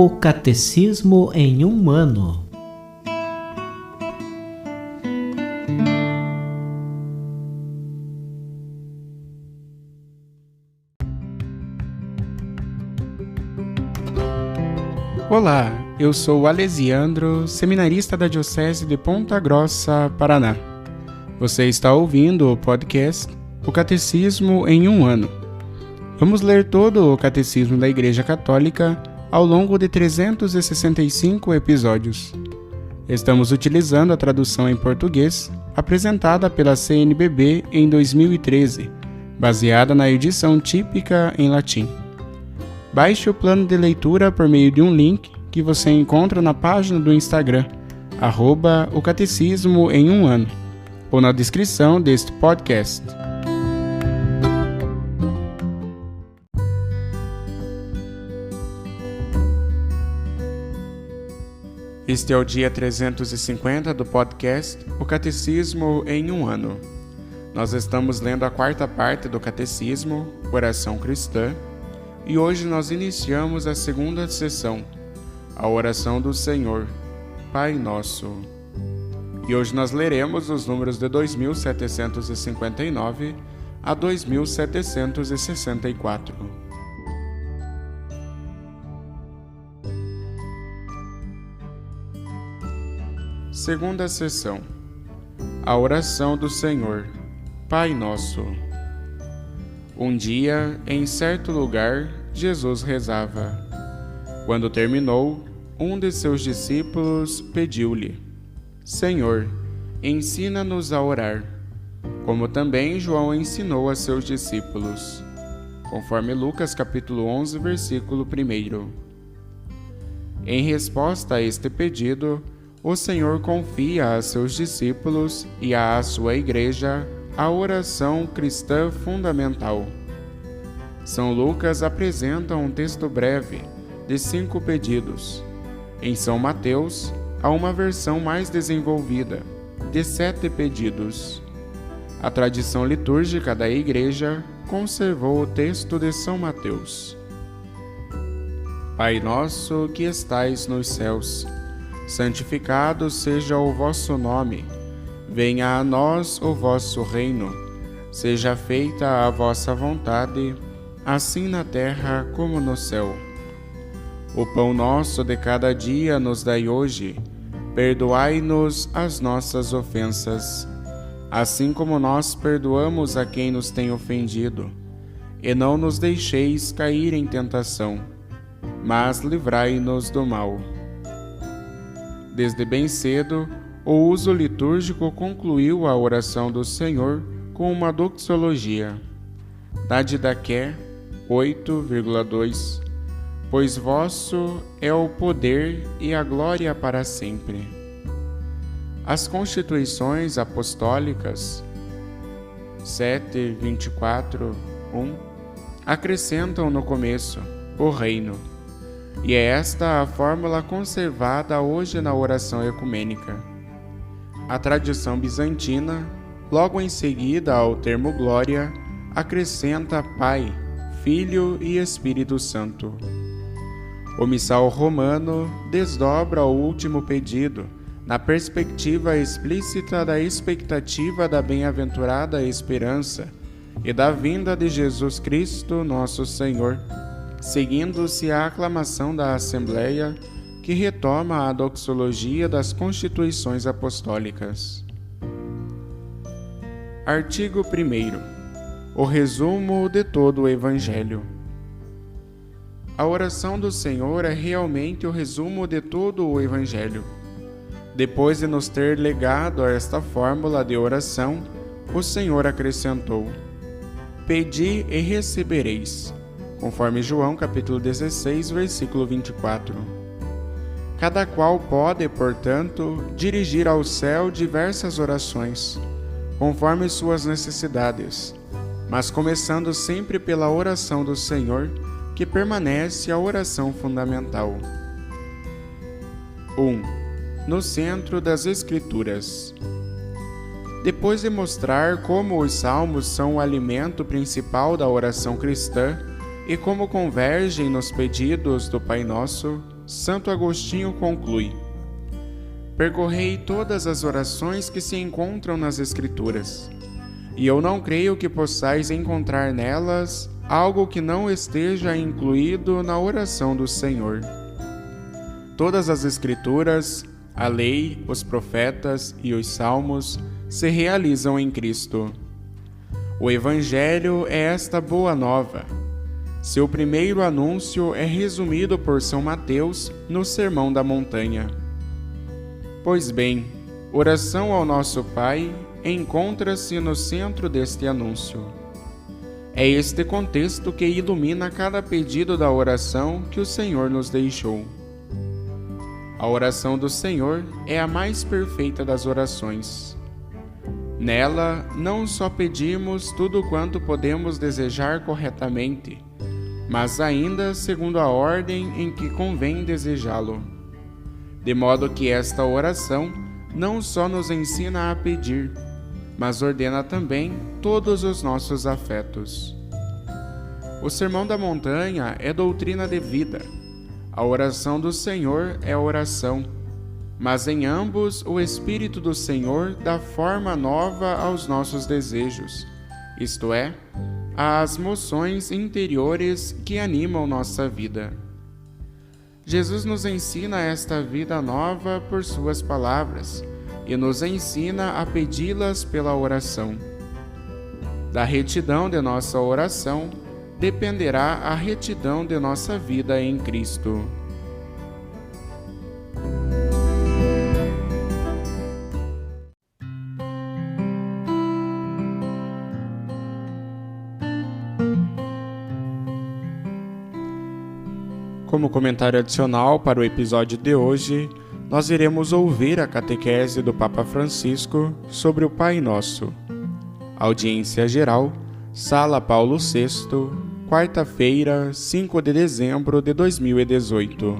O Catecismo em um ano. Olá, eu sou o Alesiandro, seminarista da Diocese de Ponta Grossa, Paraná. Você está ouvindo o podcast O Catecismo em um ano. Vamos ler todo o Catecismo da Igreja Católica ao longo de 365 episódios. Estamos utilizando a tradução em português apresentada pela CNBB em 2013, baseada na edição típica em latim. Baixe o plano de leitura por meio de um link que você encontra na página do Instagram, @o Catecismo em um ano, ou na descrição deste podcast. Este é o dia 350 do podcast O Catecismo em um ano. Nós estamos lendo a quarta parte do Catecismo, Oração Cristã, e hoje nós iniciamos a segunda sessão, a oração do Senhor, Pai Nosso. E hoje nós leremos os números de 2759 a 2764. Segunda sessão, a oração do Senhor, Pai Nosso. Um dia, em certo lugar, Jesus rezava. Quando terminou, um de seus discípulos pediu-lhe: Senhor, ensina-nos a orar, como também João ensinou a seus discípulos, conforme Lucas capítulo 11, versículo 1. Em resposta a este pedido, o Senhor confia a seus discípulos e à sua igreja a oração cristã fundamental. São Lucas apresenta um texto breve de 5 pedidos. Em São Mateus, há uma versão mais desenvolvida, de 7 pedidos. A tradição litúrgica da Igreja conservou o texto de São Mateus. Pai nosso que estais nos céus, santificado seja o vosso nome. Venha a nós o vosso reino, seja feita a vossa vontade, assim na terra como no céu. O pão nosso de cada dia nos dai hoje, perdoai-nos as nossas ofensas, assim como nós perdoamos a quem nos tem ofendido, e não nos deixeis cair em tentação, mas livrai-nos do mal. Desde bem cedo, o uso litúrgico concluiu a oração do Senhor com uma doxologia. Da Didaqué 8,2. Pois vosso é o poder e a glória para sempre. As constituições apostólicas 7:24:1 acrescentam no começo o reino. E é esta a fórmula conservada hoje na oração ecumênica. A tradição bizantina, logo em seguida ao termo glória, acrescenta Pai, Filho e Espírito Santo. O missal romano desdobra o último pedido na perspectiva explícita da expectativa da bem-aventurada esperança e da vinda de Jesus Cristo, nosso Senhor, seguindo-se a aclamação da Assembleia, que retoma a doxologia das Constituições Apostólicas. Artigo 1º. O resumo de todo o Evangelho. A oração do Senhor é realmente o resumo de todo o Evangelho. Depois de nos ter legado esta fórmula de oração, o Senhor acrescentou: Pedi e recebereis, conforme João capítulo 16, versículo 24. Cada qual pode, portanto, dirigir ao céu diversas orações, conforme suas necessidades, mas começando sempre pela oração do Senhor, que permanece a oração fundamental. 1. No centro das Escrituras. Depois de mostrar como os salmos são o alimento principal da oração cristã e como convergem nos pedidos do Pai Nosso, Santo Agostinho conclui: percorrei todas as orações que se encontram nas Escrituras, e eu não creio que possais encontrar nelas algo que não esteja incluído na oração do Senhor. Todas as Escrituras, a lei, os profetas e os salmos se realizam em Cristo. O Evangelho é esta boa nova. Seu primeiro anúncio é resumido por São Mateus no Sermão da Montanha. Pois bem, oração ao nosso Pai encontra-se no centro deste anúncio. É este contexto que ilumina cada pedido da oração que o Senhor nos deixou. A oração do Senhor é a mais perfeita das orações. Nela, não só pedimos tudo quanto podemos desejar corretamente, mas ainda segundo a ordem em que convém desejá-lo. De modo que esta oração não só nos ensina a pedir, mas ordena também todos os nossos afetos. O Sermão da Montanha é doutrina de vida. A oração do Senhor é oração, mas em ambos o Espírito do Senhor dá forma nova aos nossos desejos, isto é, às moções interiores que animam nossa vida. Jesus nos ensina esta vida nova por suas palavras e nos ensina a pedi-las pela oração. Da retidão de nossa oração dependerá a retidão de nossa vida em Cristo. Como comentário adicional para o episódio de hoje, nós iremos ouvir a catequese do Papa Francisco sobre o Pai Nosso. Audiência geral, Sala Paulo VI, quarta-feira, 5 de dezembro de 2018.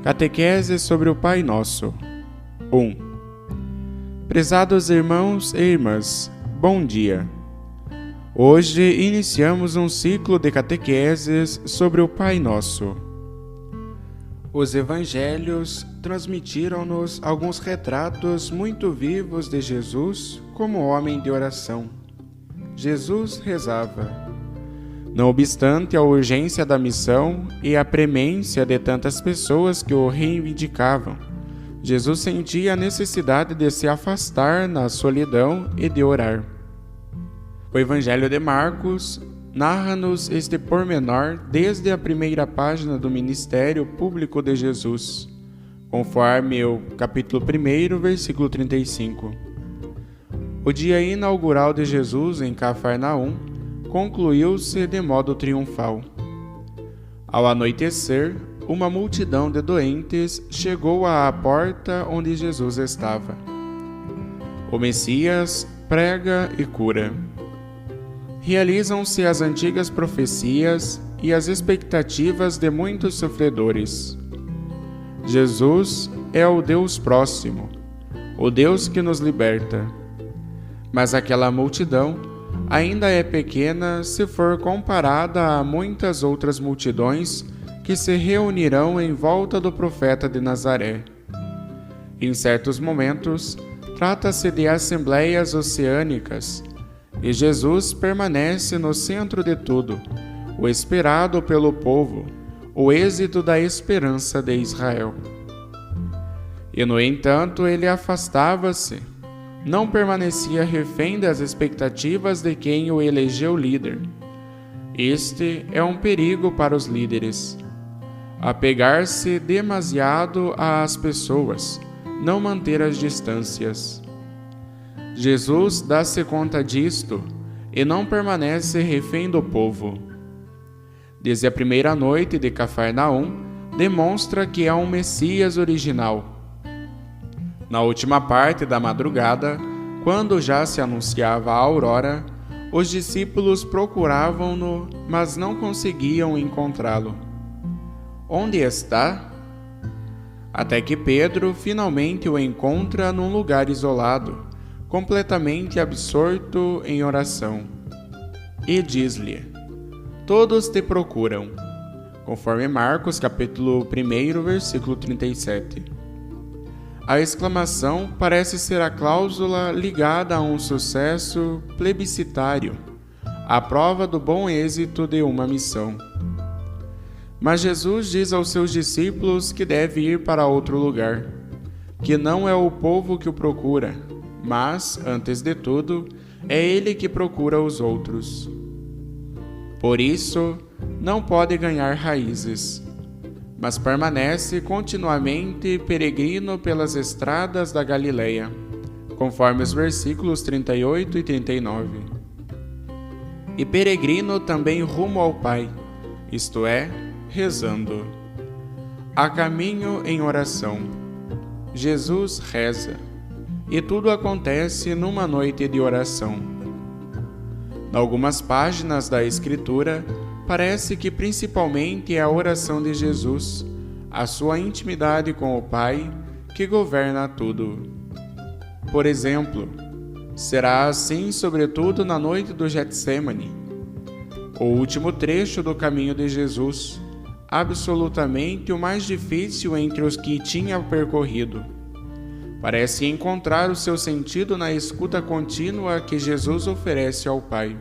Catequese sobre o Pai Nosso. 1. Prezados irmãos e irmãs, bom dia! Hoje iniciamos um ciclo de catequeses sobre o Pai Nosso. Os Evangelhos transmitiram-nos alguns retratos muito vivos de Jesus como homem de oração. Jesus rezava. Não obstante a urgência da missão e a premência de tantas pessoas que o reivindicavam, Jesus sentia a necessidade de se afastar na solidão e de orar. O Evangelho de Marcos narra-nos este pormenor desde a primeira página do ministério público de Jesus, conforme o capítulo 1, versículo 35. O dia inaugural de Jesus em Cafarnaum concluiu-se de modo triunfal. Ao anoitecer, uma multidão de doentes chegou à porta onde Jesus estava. O Messias prega e cura. Realizam-se as antigas profecias e as expectativas de muitos sofredores. Jesus é o Deus próximo, o Deus que nos liberta. Mas aquela multidão ainda é pequena se for comparada a muitas outras multidões que se reunirão em volta do profeta de Nazaré. Em certos momentos, trata-se de assembleias oceânicas, e Jesus permanece no centro de tudo, o esperado pelo povo, o êxito da esperança de Israel. E, no entanto, ele afastava-se, não permanecia refém das expectativas de quem o elegeu líder. Este é um perigo para os líderes. Apegar-se demasiado às pessoas, não manter as distâncias. Jesus dá-se conta disto e não permanece refém do povo. Desde a primeira noite de Cafarnaum, demonstra que é um Messias original. Na última parte da madrugada, quando já se anunciava a aurora, os discípulos procuravam-no, mas não conseguiam encontrá-lo. Onde está? Até que Pedro finalmente o encontra num lugar isolado, completamente absorto em oração. e diz-lhe: todos te procuram, conforme Marcos capítulo 1, versículo 37. A exclamação parece ser a cláusula ligada a um sucesso plebiscitário, a prova do bom êxito de uma missão. Mas Jesus diz aos seus discípulos que deve ir para outro lugar, que não é o povo que o procura, mas, antes de tudo, é ele que procura os outros. Por isso, não pode ganhar raízes, mas permanece continuamente peregrino pelas estradas da Galileia, conforme os versículos 38 e 39. E peregrino também rumo ao Pai, isto é, rezando. A caminho em oração, Jesus reza, e tudo acontece numa noite de oração. Em algumas páginas da Escritura, parece que principalmente é a oração de Jesus, a sua intimidade com o Pai, que governa tudo. Por exemplo, será assim sobretudo na noite do Getsêmani, o último trecho do caminho de Jesus, absolutamente o mais difícil entre os que tinha percorrido. Parece encontrar o seu sentido na escuta contínua que Jesus oferece ao Pai.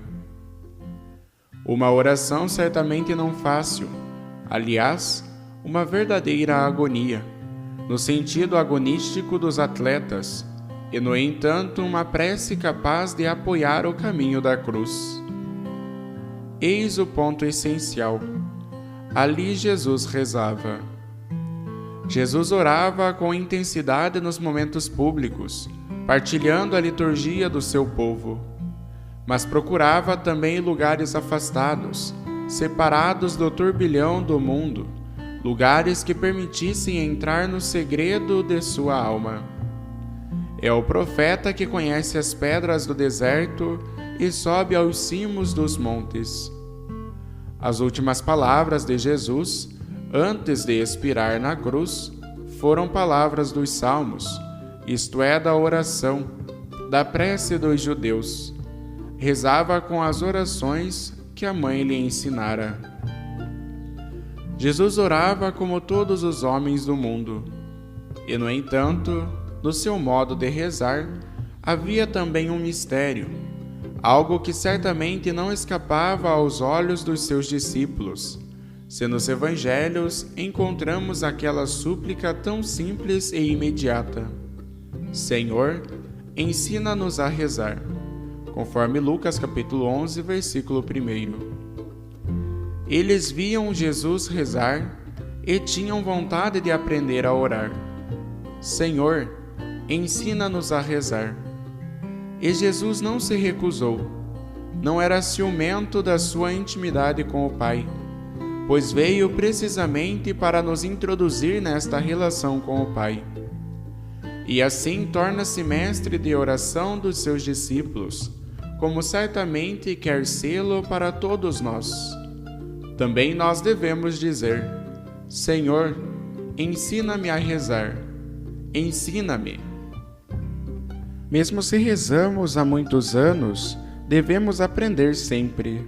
Uma oração certamente não fácil, aliás, uma verdadeira agonia, no sentido agonístico dos atletas, e no entanto uma prece capaz de apoiar o caminho da cruz. Eis o ponto essencial. Ali Jesus rezava. Jesus orava com intensidade nos momentos públicos, partilhando a liturgia do seu povo, mas procurava também lugares afastados, separados do turbilhão do mundo, lugares que permitissem entrar no segredo de sua alma. É o profeta que conhece as pedras do deserto e sobe aos cimos dos montes. As últimas palavras de Jesus, antes de expirar na cruz, foram palavras dos Salmos, isto é, da oração, da prece dos judeus. Rezava com as orações que a mãe lhe ensinara. Jesus orava como todos os homens do mundo, e, no entanto, no seu modo de rezar, havia também um mistério, algo que certamente não escapava aos olhos dos seus discípulos, se nos evangelhos encontramos aquela súplica tão simples e imediata: Senhor, ensina-nos a rezar, conforme Lucas capítulo 11, versículo 1. Eles viam Jesus rezar e tinham vontade de aprender a orar. Senhor, ensina-nos a rezar. E Jesus não se recusou, não era ciumento da sua intimidade com o Pai, pois veio precisamente para nos introduzir nesta relação com o Pai. E assim torna-se mestre de oração dos seus discípulos, como certamente quer sê-lo para todos nós. Também nós devemos dizer: Senhor, ensina-me a rezar, ensina-me. Mesmo se rezamos há muitos anos, devemos aprender sempre.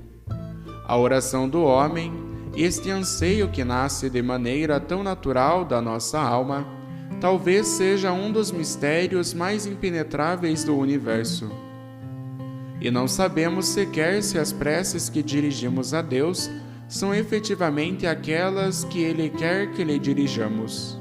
A oração do homem, este anseio que nasce de maneira tão natural da nossa alma, talvez seja um dos mistérios mais impenetráveis do universo. E não sabemos sequer se as preces que dirigimos a Deus são efetivamente aquelas que Ele quer que lhe dirijamos.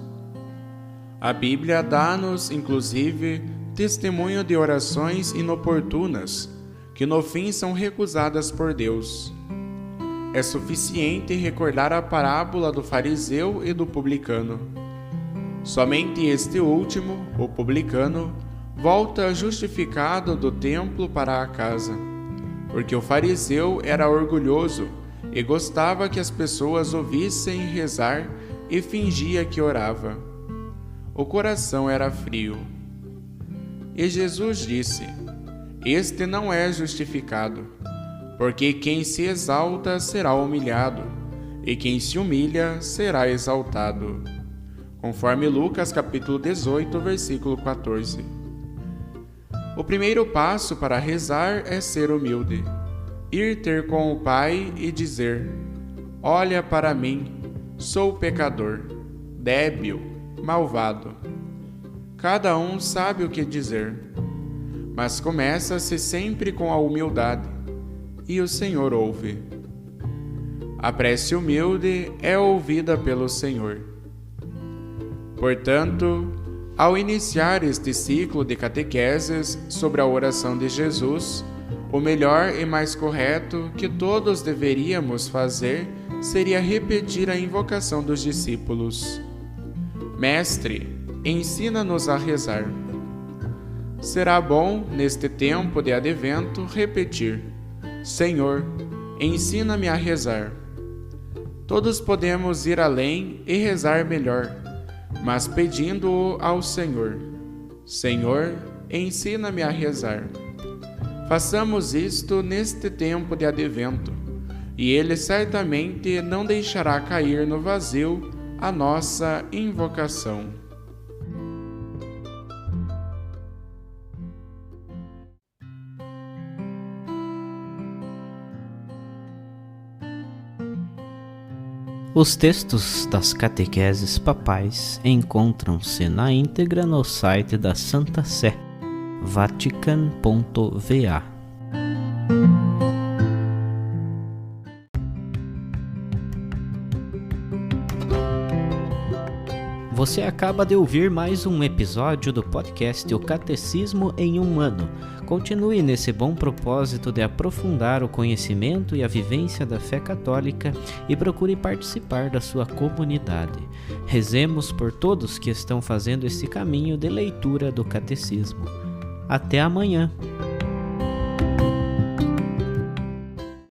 A Bíblia dá-nos, inclusive, testemunho de orações inoportunas, que no fim são recusadas por Deus. É suficiente recordar a parábola do fariseu e do publicano. Somente este último, o publicano, volta justificado do templo para a casa, porque o fariseu era orgulhoso e gostava que as pessoas o vissem rezar e fingia que orava. O coração era frio. E Jesus disse: Este não é justificado, porque quem se exalta será humilhado, e quem se humilha será exaltado. Conforme Lucas capítulo 18, versículo 14. O primeiro passo para rezar é ser humilde. ir ter com o Pai e dizer: olha para mim, sou pecador, débil, malvado. Cada um sabe o que dizer, mas começa-se sempre com a humildade, e o Senhor ouve. A prece humilde é ouvida pelo Senhor. Portanto, ao iniciar este ciclo de catequeses sobre a oração de Jesus, o melhor e mais correto que todos deveríamos fazer seria repetir a invocação dos discípulos. Mestre, ensina-nos a rezar. Será bom, neste tempo de advento, repetir: Senhor, ensina-me a rezar. Todos podemos ir além e rezar melhor, mas pedindo-o ao Senhor. Senhor, ensina-me a rezar. Façamos isto neste tempo de advento, e Ele certamente não deixará cair no vazio a nossa invocação. Os textos das catequeses papais encontram-se na íntegra no site da Santa Sé, vatican.va. Você acaba de ouvir mais um episódio do podcast O Catecismo em um Ano. Continue nesse bom propósito de aprofundar o conhecimento e a vivência da fé católica e procure participar da sua comunidade. Rezemos por todos que estão fazendo esse caminho de leitura do Catecismo. Até amanhã!